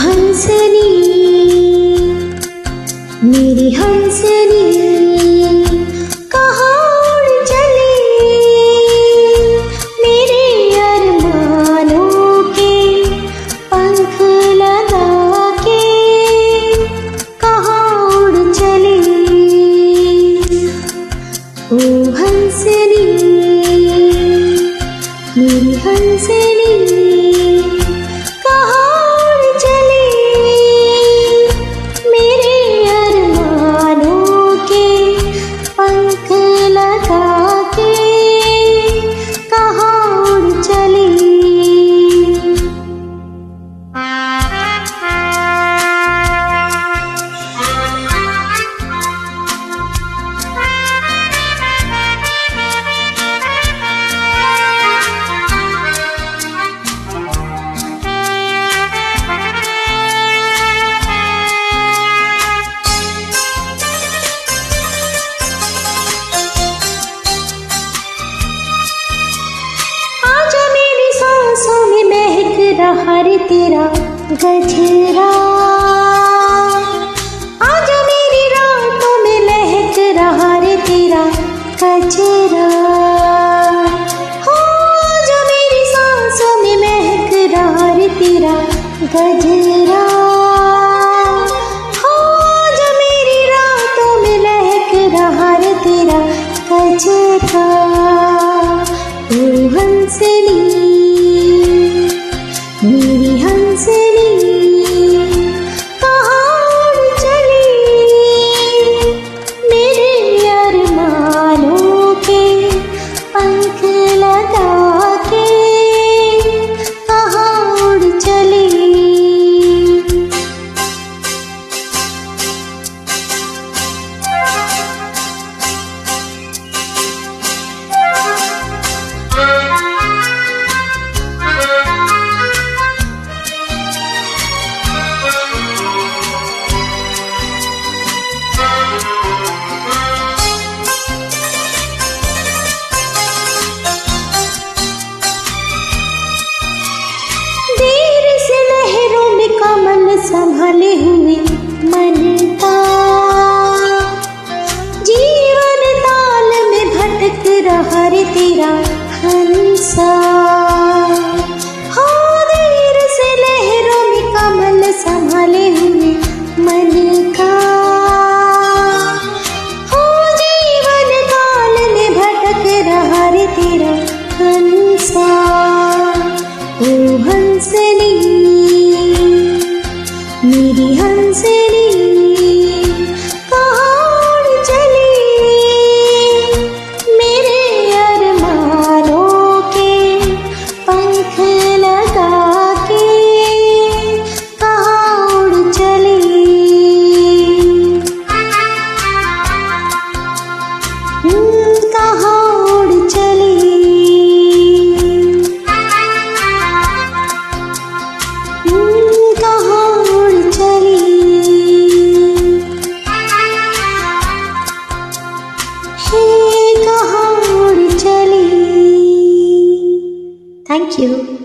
हंसनी मेरी हंसनी कहाँ उड़ चली मेरे अरमानों के पंख लगा के कहाँ उड़ चली ओ हंसनी मेरी हंसनी हर तेरा गजरा आज मेरी रातों में महक रहा रे तेरा गजरा हो आज मेरी सांसों में महक रहा रे तेरा गजरा हो आज मेरी रातों में महक रहा रे तेरा गजरा ओ हंसनी मेरी हंसनी कहाँ उड़ चली मेरे अरमानों के पंख लगा के कहाँ उड़ चली संभाले हुए मन का जीवन ताल में भटक रहा रे तेरा हंसा हो देर से लहरों में कमल संभाले हुए मन का हो जीवन ताल में भटक रहा रे तेरा हंसा ओ हंसनी मेरी हंसनी कहाँ उड़ चली मेरे अरमानों के पंख लगा के कहाँ उड़ चली कहाँ उड़ चली Thank you.